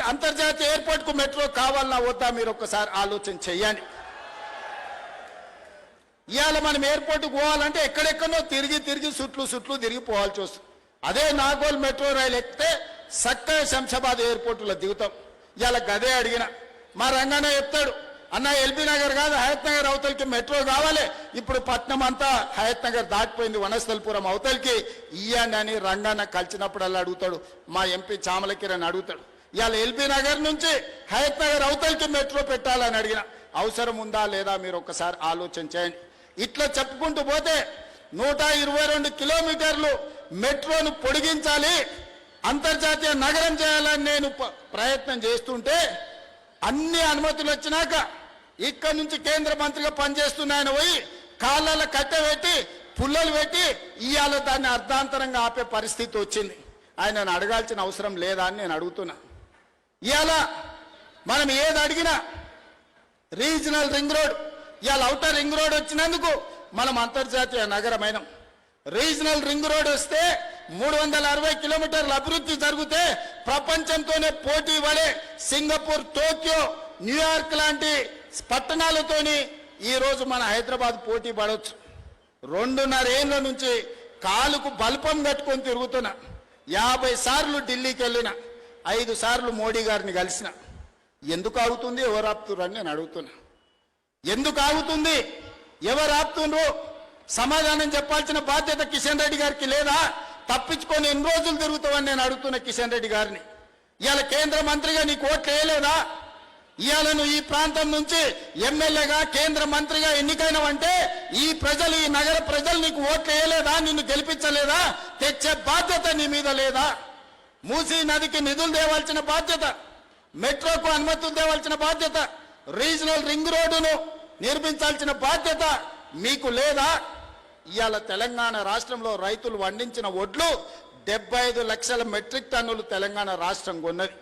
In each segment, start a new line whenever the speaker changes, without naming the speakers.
అంతర్జాతీయ ఎయిర్పోర్ట్ కు మెట్రో కావాలన్నా వద్దా మీరు ఒక్కసారి ఆలోచన చెయ్యండి. ఇవాళ మనం ఎయిర్పోర్ట్ కు పోవాలంటే ఎక్కడెక్కడో తిరిగి సుట్లు తిరిగి పోవాల్సి వస్తుంది. అదే నాగోల్ మెట్రో రైలు ఎక్కితే చక్కగా శంషాబాద్ ఎయిర్పోర్టులో దిగుతాం. ఇవాళ గదే అడిగిన మా రంగన్న చెప్తాడు, అన్న ఎల్బీ నగర్ కాదు హయత్ నగర్ అవతలికి మెట్రో కావాలి, ఇప్పుడు పట్నం అంతా హయత్ నగర్ దాటిపోయింది, వనస్థలపురం అవతలికి ఇయ్యండి అని రంగన్న కలిసినప్పుడల్లా అడుగుతాడు. మా ఎంపీ చామల కిరణ్ అడుగుతాడు, ఇవాళ ఎల్బీ నగర్ నుంచి హయత్ నగర్ అవతలికి మెట్రో పెట్టాలని అడిగిన అవసరం ఉందా లేదా మీరు ఒక్కసారి ఆలోచన చేయండి. ఇట్లా చెప్పుకుంటూ పోతే 122 కిలోమీటర్లు మెట్రోను పొడిగించాలి, అంతర్జాతీయ నగరం చేయాలని నేను ప్రయత్నం చేస్తుంటే అన్ని అనుమతులు వచ్చినాక ఇక్కడ నుంచి కేంద్ర మంత్రిగా పనిచేస్తున్నాయని పోయి కాళ్ళ కట్టెపెట్టి పుల్లలు పెట్టి ఇవాళ దాన్ని అర్ధాంతరంగా ఆపే పరిస్థితి వచ్చింది. ఆయనను అడగాల్సిన అవసరం లేదా అని నేను అడుగుతున్నా. ఇవాళ మనం ఏది అడిగినా రీజనల్ రింగ్ రోడ్, ఇవాళ ఔటర్ రింగ్ రోడ్ వచ్చినందుకు మనం అంతర్జాతీయ నగరమైనం. రీజనల్ రింగ్ రోడ్ వస్తే 360 కిలోమీటర్ల అభివృద్ధి జరిగితే ప్రపంచంతోనే పోటీ పడే సింగపూర్, టోక్యో, న్యూయార్క్ లాంటి పట్టణాలతోని ఈరోజు మన హైదరాబాద్ పోటీ పడవచ్చు. 2.5 ఏళ్ల నుంచి కాలుకు బల్పం కట్టుకొని తిరుగుతున్నా. 50 సార్లు ఢిల్లీకి వెళ్ళిన, 5 సార్లు మోడీ గారిని కలిసిన. ఎందుకు ఆగుతుంది, ఎవరు ఆపుతున్నారు నేను అడుగుతున్నా. ఎందుకు ఆగుతుంది, ఎవరు ఆపుతుండ్రు? సమాధానం చెప్పాల్సిన బాధ్యత కిషన్ రెడ్డి గారికి లేదా? తప్పించుకొని ఎన్ని రోజులు తిరుగుతావని నేను అడుగుతున్న కిషన్ రెడ్డి గారిని. ఇవాళ కేంద్ర మంత్రిగా నీకు ఓట్లు వేయలేదా? ఇవాళ నువ్వు ఈ ప్రాంతం నుంచి ఎమ్మెల్యేగా కేంద్ర మంత్రిగా ఎన్నికైనవంటే ఈ ప్రజలు, ఈ నగర ప్రజలు నీకు ఓట్లు వేయలేదా? నిన్ను గెలిపించలేదా? తెచ్చే బాధ్యత నీ మీద లేదా? మూసీ నదికి నిధులు తేవాల్సిన బాధ్యత, మెట్రోకు అనుమతులు తేవాల్సిన బాధ్యత, రీజనల్ రింగ్ రోడ్డును నిర్మించాల్సిన బాధ్యత మీకు లేదా? ఇవాళ తెలంగాణ రాష్ట్రంలో రైతులు పండించిన వడ్లు 75 లక్షల మెట్రిక్ టన్నులు తెలంగాణ రాష్ట్రం కొన్నది.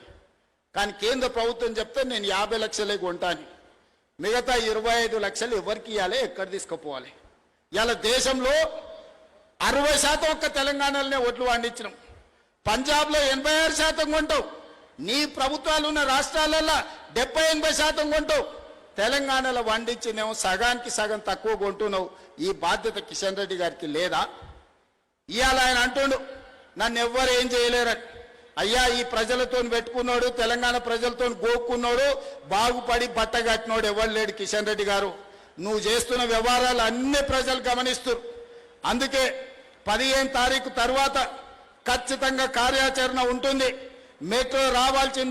కానీ కేంద్ర ప్రభుత్వం చెప్తే నేను 50 లక్షలే కొంటాను, మిగతా 25 లక్షలు ఎవరికి ఇవ్వాలి, ఎక్కడ తీసుకుపోవాలి? ఇవాళ దేశంలో 60% ఒక్క తెలంగాణలోనే వడ్లు పండించినాం. పంజాబ్లో 86% కొంటావు, నీ ప్రభుత్వాలు ఉన్న రాష్ట్రాలలో 70-80% కొంటావు. తెలంగాణలో వండించినేమో సగానికి సగం తక్కువ కొంటున్నావు. ఈ బాధ్యత కిషన్ రెడ్డి గారికి లేదా? ఇవాళ ఆయన అంటుండు నన్ను ఎవ్వరు ఏం చేయలేరని. అయ్యా, ఈ ప్రజలతో పెట్టుకున్నాడు, తెలంగాణ ప్రజలతో గోక్కున్నాడు, బాగుపడి బట్ట కట్టినోడు ఎవరు లేడు కిషన్ రెడ్డి గారు. నువ్వు చేస్తున్న వ్యవహారాలు అన్ని ప్రజలు గమనిస్తారు. అందుకే 15 తారీఖు తర్వాత ఖచ్చితంగా కార్యాచరణ ఉంటుంది. మెట్రో రావాల్సింది.